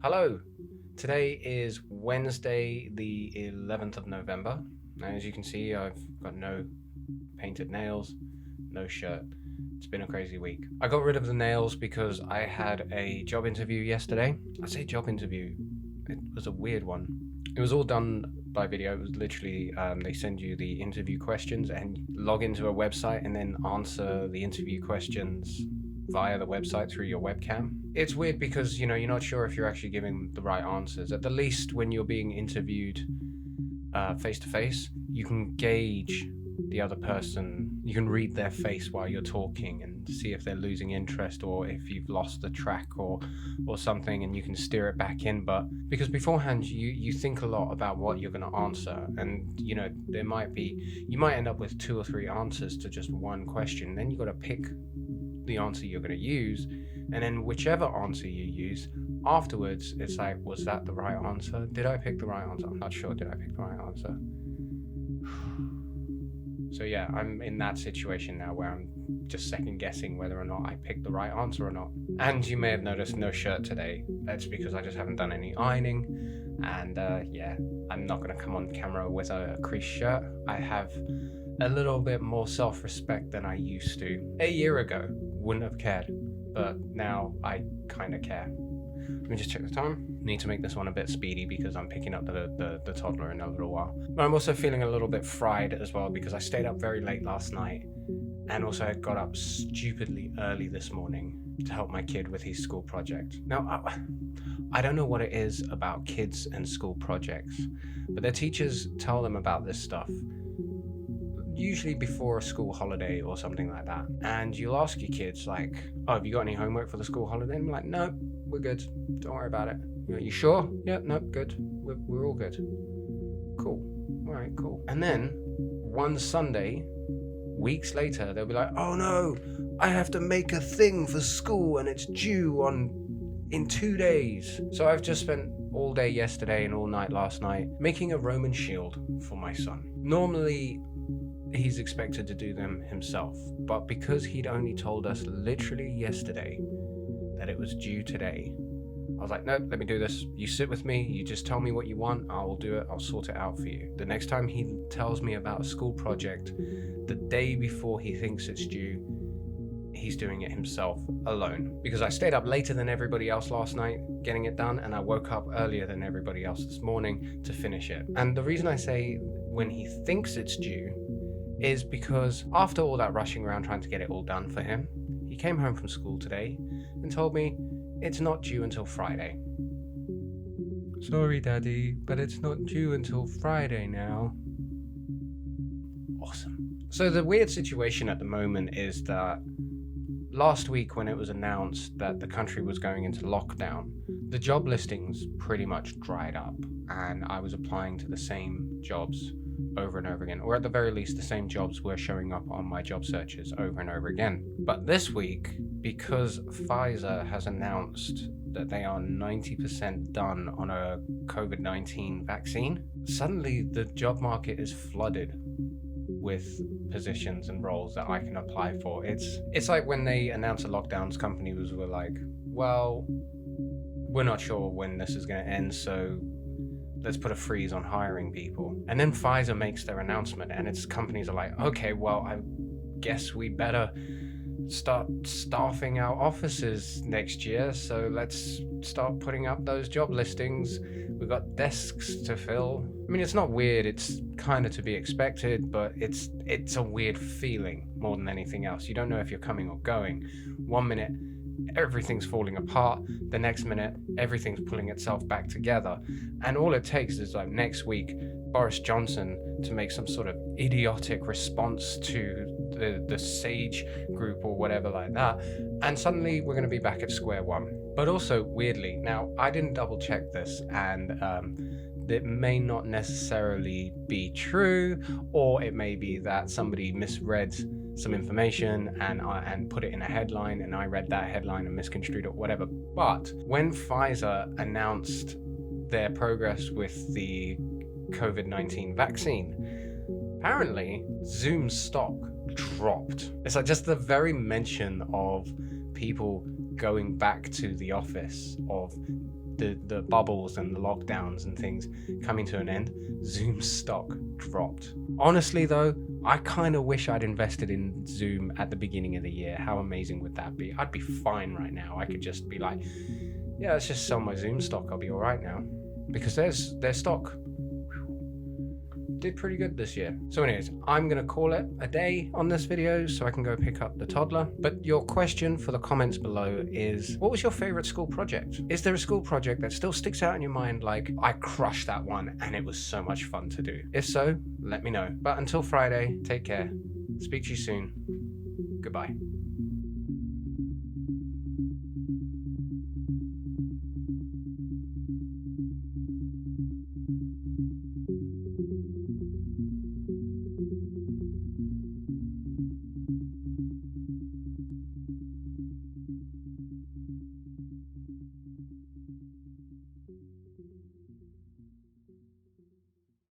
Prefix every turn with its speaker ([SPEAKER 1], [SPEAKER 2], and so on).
[SPEAKER 1] Hello, today is Wednesday, the 11th of November. Now, as you can see, I've got no painted nails, no shirt. It's been a crazy week. I got rid of the nails because I had a job interview yesterday. I say job interview, it was a weird one. It was all done by video. It was literally, they send you the interview questions and log into a website and then answer the interview questions via the website through your webcam. It's weird because, you're not sure if you're actually giving the right answers. At the least, when you're being interviewed face to face, you can gauge the other person. You can read their face while you're talking and see if they're losing interest or if you've lost the track or something, and you can steer it back in. But because beforehand you think a lot about what you're going to answer, and you might end up with 2 or 3 answers to just one question. Then you've got to pick the answer you're going to use, and then whichever answer you use afterwards, it's like, was that the right answer? Did I pick the right answer? I'm not sure. Did I pick the right answer? So yeah, I'm in that situation now where I'm just second guessing whether or not I picked the right answer or not. And you may have noticed no shirt today. That's because I just haven't done any ironing, and I'm not going to come on camera with a creased shirt. I have a little bit more self-respect than I used to. A year ago, wouldn't have cared, but now I kind of care. Let me just check the time. Need to make this one a bit speedy because I'm picking up the toddler in a little while. But I'm also feeling a little bit fried as well because I stayed up very late last night, and also I got up stupidly early this morning to help my kid with his school project. Now, I don't know what it is about kids and school projects, but their teachers tell them about this stuff usually before a school holiday or something like that. And you'll ask your kids, like, oh, have you got any homework for the school holiday? And I'm like, no, we're good. Don't worry about it. You sure? Yeah, no, good. We're all good. Cool. All right, cool. And then one Sunday, weeks later, they'll be like, oh no, I have to make a thing for school and it's due in 2 days. So I've just spent all day yesterday and all night last night making a Roman shield for my son. Normally, he's expected to do them himself, but because he'd only told us literally yesterday that it was due today, I was like, no, let me do this. You sit with me, you just tell me what you want, I'll do it, I'll sort it out for you. The next time he tells me about a school project, the day before he thinks it's due, he's doing it himself alone. Because I stayed up later than everybody else last night getting it done, and I woke up earlier than everybody else this morning to finish it. And the reason I say when he thinks it's due is because after all that rushing around trying to get it all done for him, he came home from school today and told me it's not due until Friday. Sorry, Daddy, but it's not due until Friday now. Awesome. So the weird situation at the moment is that last week when it was announced that the country was going into lockdown, the job listings pretty much dried up, and I was applying to the same jobs over and over again, or at the very least the same jobs were showing up on my job searches over and over again. But this week, because Pfizer has announced that they are 90% done on a COVID-19 vaccine, suddenly the job market is flooded with positions and roles that I can apply for. It's like when they announce a lockdowns, companies were like, well, we're not sure when this is going to end, so let's put a freeze on hiring people. And then Pfizer makes their announcement, and its companies are like, okay, well, I guess we better start staffing our offices next year, so let's start putting up those job listings. We've got desks to fill. I mean, it's not weird, it's kind of to be expected, but it's a weird feeling more than anything else. You don't know if you're coming or going. 1 minute, everything's falling apart. The next minute, everything's pulling itself back together. And all it takes is like next week, Boris Johnson to make some sort of idiotic response to the SAGE group or whatever like that, and suddenly we're going to be back at square one. But also, weirdly, now I didn't double check this, and it may not necessarily be true, or it may be that somebody misread some information and put it in a headline, and I read that headline and misconstrued it, whatever. But when Pfizer announced their progress with the COVID-19 vaccine, apparently Zoom's stock dropped. It's like just the very mention of people going back to the office, of the bubbles and the lockdowns and things coming to an end, Zoom stock dropped. Honestly though, I kind of wish I'd invested in Zoom at the beginning of the year. How amazing would that be? I'd be fine right now. I could just be like, yeah, let's just sell my Zoom stock. I'll be all right now. Because their stock did pretty good this year. So anyways, I'm gonna call it a day on this video so I can go pick up the toddler. But your question for the comments below is, what was your favorite school project? Is there a school project that still sticks out in your mind, like, I crushed that one and it was so much fun to do? If so, let me know. But until Friday, take care. Speak to you soon. Goodbye.